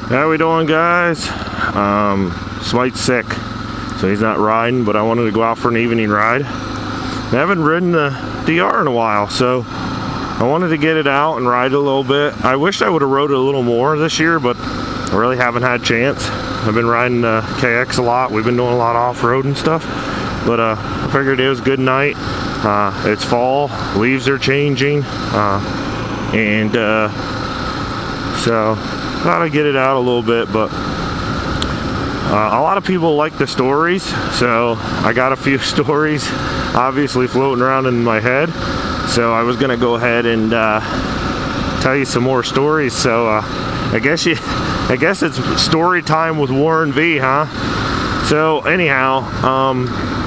How we doing, guys? Smite's sick, so he's not riding, but I wanted to go out for an evening ride. I haven't ridden the DR in a while, so I wanted to get it out and ride a little bit. I wish I would have rode it a little more this year, but I really haven't had a chance. I've been riding KX a lot. We've been doing a lot of off-road and stuff, but I figured it was a good night. It's fall, leaves are changing, so thought I'd get it out a little bit. But a lot of people like the stories, so I got a few stories obviously floating around in my head, so I was gonna go ahead and tell you some more stories. So I guess it's story time with Warren V, huh? So anyhow,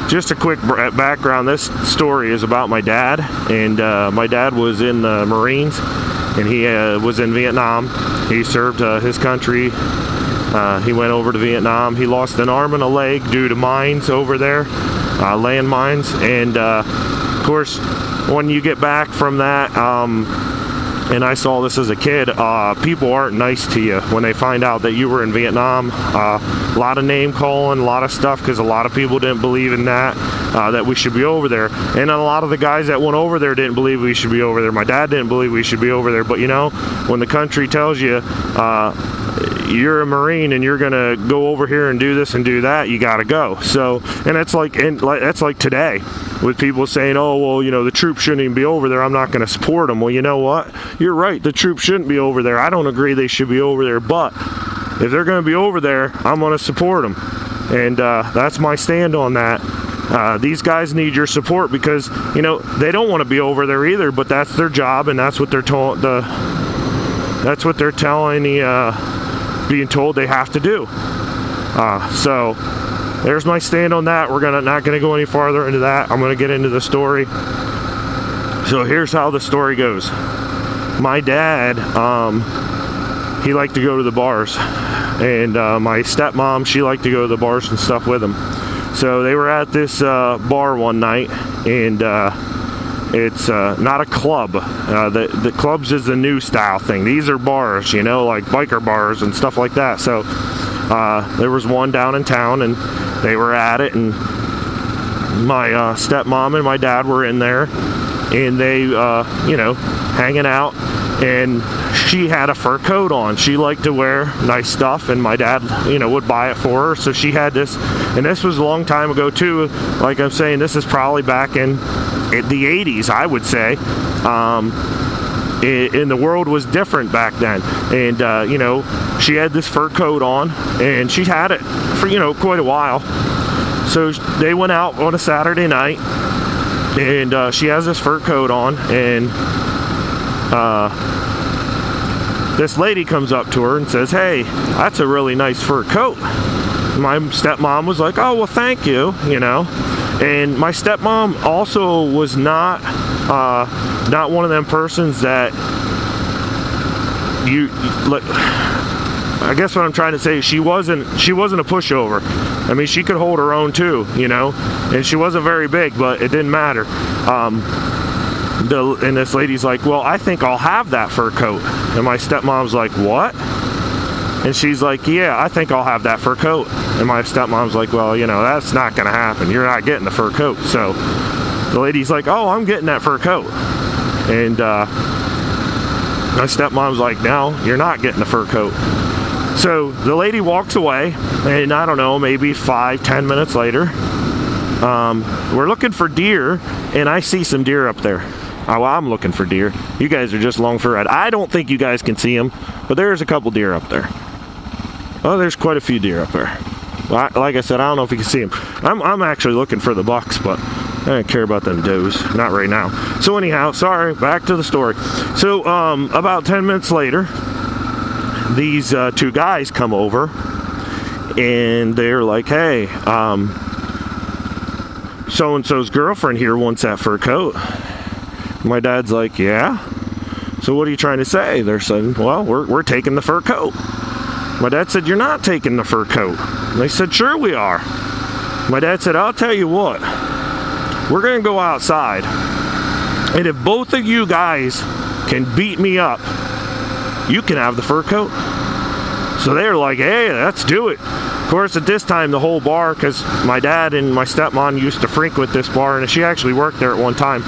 just a quick background. This story is about my dad, and my dad was in the Marines, and he was in Vietnam. He served his country. He went over to Vietnam. He lost an arm and a leg due to mines over there, land mines. And of course, when you get back from that, and I saw this as a kid, people aren't nice to you when they find out that you were in Vietnam. A lot of name calling, a lot of stuff, because a lot of people didn't believe in that we should be over there. And a lot of the guys that went over there didn't believe we should be over there. My dad didn't believe we should be over there. But you know, when the country tells you you're a Marine and you're gonna go over here and do this and do that, you gotta go. So, and that's like today with people saying, oh, well, you know, the troops shouldn't even be over there, I'm not gonna support them. Well, you know what, you're right, the troops shouldn't be over there. I don't agree they should be over there, but if they're gonna be over there, I'm gonna support them. And that's my stand on that. These guys need your support, because you know they don't want to be over there either, but that's their job, and that's what they're told. That's what they're being told they have to do. So there's my stand on that. We're not gonna go any farther into that. I'm gonna get into the story. So here's how the story goes. My dad, he liked to go to the bars, and my stepmom, she liked to go to the bars and stuff with him. So they were at this bar one night, and it's not a club. The clubs is the new style thing. These are bars, you know, like biker bars and stuff like that. So there was one down in town, and they were at it, and my stepmom and my dad were in there, and they, you know, hanging out. And she had a fur coat on. She liked to wear nice stuff, and my dad, you know, would buy it for her. So she had this, and this was a long time ago too. Like I'm saying, this is probably back in the 80s, I would say. And the world was different back then. And you know, she had this fur coat on, and she had it for, you know, quite a while. So they went out on a Saturday night, and she has this fur coat on, and this lady comes up to her and says, hey, that's a really nice fur coat. My stepmom was like, oh, well, thank you, you know. And my stepmom also was not one of them persons that I guess what I'm trying to say, she wasn't a pushover. I mean, she could hold her own too, you know, and she wasn't very big, but it didn't matter. And this lady's like, well, I think I'll have that fur coat. And my stepmom's like, what? And she's like, yeah, I think I'll have that fur coat. And my stepmom's like, well, you know, that's not gonna happen. You're not getting the fur coat. So the lady's like, oh, I'm getting that fur coat. And my stepmom's like, no, you're not getting the fur coat. So the lady walks away, and I don't know, maybe 5-10 minutes later, we're looking for deer, and I see some deer up there. Oh, I'm looking for deer. You guys are just along for a ride. I don't think you guys can see them, but there's a couple deer up there. Oh, there's quite a few deer up there. Like I said, I don't know if you can see them. I'm actually looking for the bucks, but I don't care about them does. Not right now. So anyhow, sorry, back to the story. So about 10 minutes later, these two guys come over, and they're like, hey, so-and-so's girlfriend here wants that fur coat. My dad's like, yeah? So what are you trying to say? They're saying, well, we're taking the fur coat. My dad said, you're not taking the fur coat. And they said, sure we are. My dad said, I'll tell you what, we're gonna go outside, and if both of you guys can beat me up, you can have the fur coat. So they were like, hey, let's do it. Of course, at this time, the whole bar, because my dad and my stepmom used to frequent this bar, and she actually worked there at one time,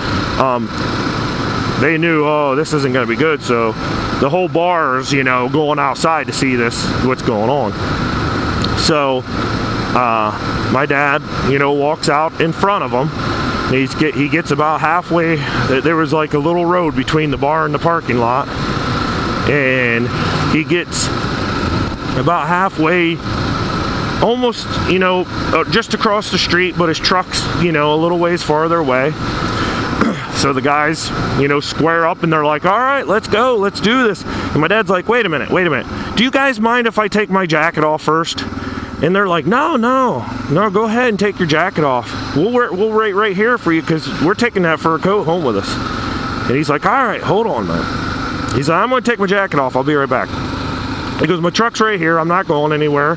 they knew, oh, this isn't going to be good. So the whole bar's, you know, going outside to see what's going on. So my dad, you know, walks out in front of them. He gets about halfway. There was like a little road between the bar and the parking lot, and he gets about halfway, almost, you know, just across the street, but his truck's, you know, a little ways farther away. So the guys, you know, square up and they're like, all right, let's go, let's do this. And my dad's like, wait a minute, do you guys mind if I take my jacket off first? And they're like, no, go ahead and take your jacket off. We'll wait right here for you, because we're taking that fur coat home with us. And he's like, all right, hold on, man. He's like, I'm going to take my jacket off. I'll be right back. He goes, my truck's right here. I'm not going anywhere,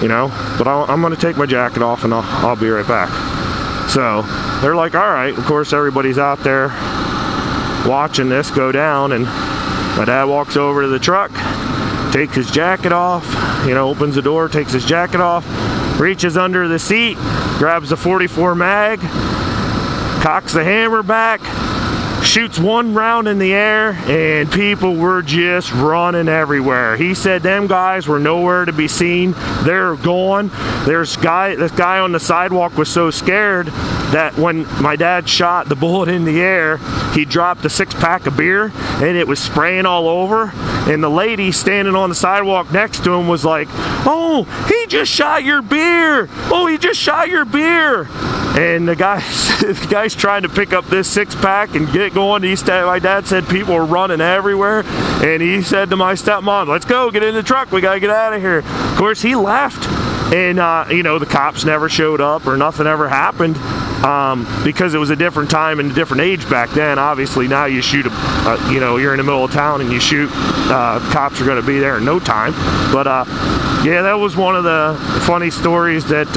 you know, but I'm going to take my jacket off and I'll be right back. So they're like, all right. Of course, everybody's out there watching this go down, and my dad walks over to the truck, takes his jacket off, you know, opens the door, takes his jacket off, reaches under the seat, grabs the 44 mag, cocks the hammer back, shoots one round in the air, and people were just running everywhere. He said them guys were nowhere to be seen. They're gone. This guy on the sidewalk was so scared that when my dad shot the bullet in the air, he dropped a 6-pack of beer, and it was spraying all over. And the lady standing on the sidewalk next to him was like, oh, he just shot your beer. Oh, he just shot your beer. And the guy's trying to pick up this 6-pack and get going. My dad said people were running everywhere. And he said to my stepmom, let's go, get in the truck. We got to get out of here. Of course, he left. And, you know, the cops never showed up or nothing ever happened, because it was a different time and a different age back then. Obviously, now you shoot, you know, you're in the middle of town and you shoot, cops are going to be there in no time. But, yeah, that was one of the funny stories that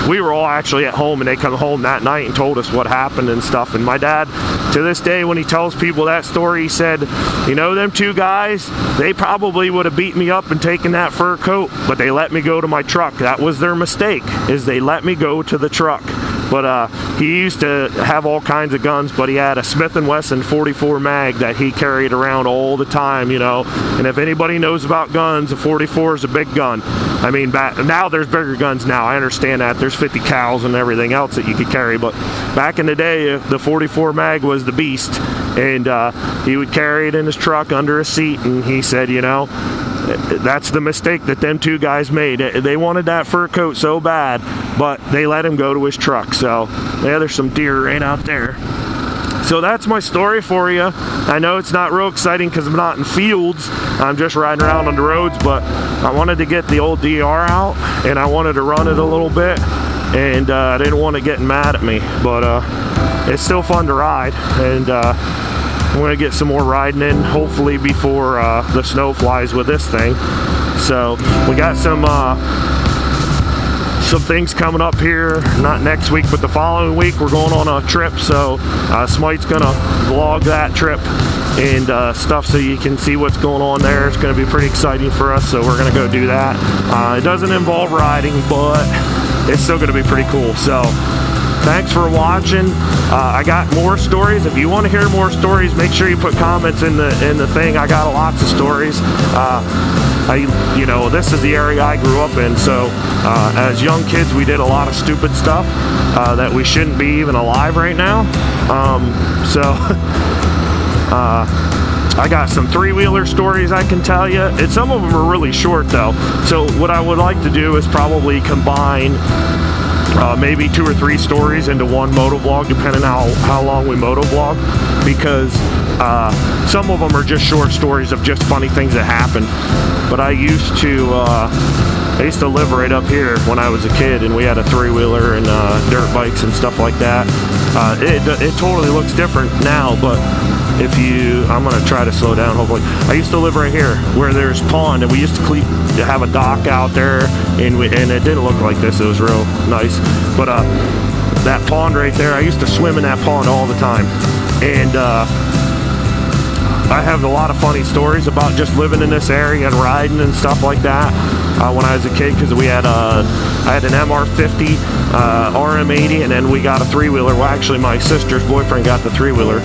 we were all actually at home, and they come home that night and told us what happened and stuff. And my dad, to this day, when he tells people that story, he said, you know, them two guys, they probably would have beat me up and taken that fur coat, but they let me go to my truck. That was their mistake, is they let me go to the truck. But he used to have all kinds of guns, but he had a Smith & Wesson 44 mag that he carried around all the time, you know. And if anybody knows about guns, a 44 is a big gun. I mean, now there's bigger guns now. I understand that. There's 50 cals and everything else that you could carry. But back in the day, the 44 mag was the beast. And he would carry it in his truck under a seat. And he said, you know, that's the mistake that them two guys made. They wanted that fur coat so bad, but they let him go to his truck. So yeah, there's some deer right out there. So that's my story for you. I know it's not real exciting because I'm not in fields. I'm just riding around on the roads, but I wanted to get the old DR out, and I wanted to run it a little bit, and I didn't want it getting mad at me. But it's still fun to ride, and I'm going to get some more riding in, hopefully before the snow flies with this thing. So we got some things coming up here, not next week, but the following week. We're going on a trip, so Smite's going to vlog that trip and stuff, so you can see what's going on there. It's going to be pretty exciting for us, so we're going to go do that. It doesn't involve riding, but it's still going to be pretty cool. So thanks for watching. I got more stories. If you want to hear more stories, make sure you put comments in the thing. I got lots of stories. You know, this is the area I grew up in, so as young kids we did a lot of stupid stuff that we shouldn't be even alive right now. I got some three-wheeler stories I can tell you, and some of them are really short though. So what I would like to do is probably combine maybe 2 or 3 stories into one motovlog, depending on how long we motovlog, because some of them are just short stories of just funny things that happened. But I used to live right up here when I was a kid, and we had a three-wheeler and dirt bikes and stuff like that. It totally looks different now, but I'm gonna try to slow down hopefully. I used to live right here where there's pond, and we used to have a dock out there, and it didn't look like this. It was real nice, but that pond right there, I used to swim in that pond all the time. And I have a lot of funny stories about just living in this area and riding and stuff like that. When I was a kid, because I had an MR50, RM80, and then we got a three-wheeler. Well, actually, my sister's boyfriend got the three-wheeler,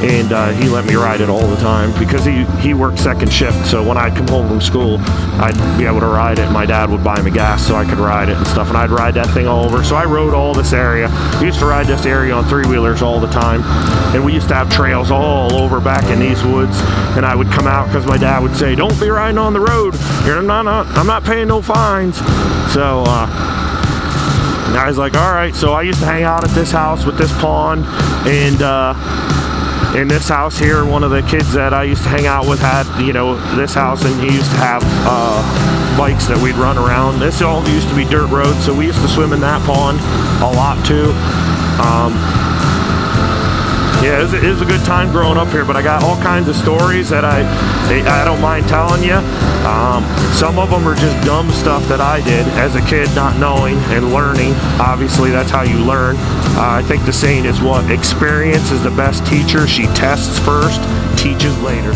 and he let me ride it all the time because he worked second shift. So when I'd come home from school, I'd be able to ride it. My dad would buy me gas so I could ride it and stuff, and I'd ride that thing all over. So I rode all this area. We used to ride this area on three-wheelers all the time, and we used to have trails all over back in these woods. And I would come out because my dad would say, "Don't be riding on the road. I'm not paying no fines." So I was like, all right. So I used to hang out at this house with this pond, and in this house here, one of the kids that I used to hang out with had, you know, this house, and he used to have bikes that we'd run around. This all used to be dirt roads, so we used to swim in that pond a lot too. Yeah, it was a good time growing up here, but I got all kinds of stories that I don't mind telling you. Some of them are just dumb stuff that I did as a kid, not knowing and learning. Obviously, that's how you learn. I think the saying is what? Experience is the best teacher. She tests first, teaches later.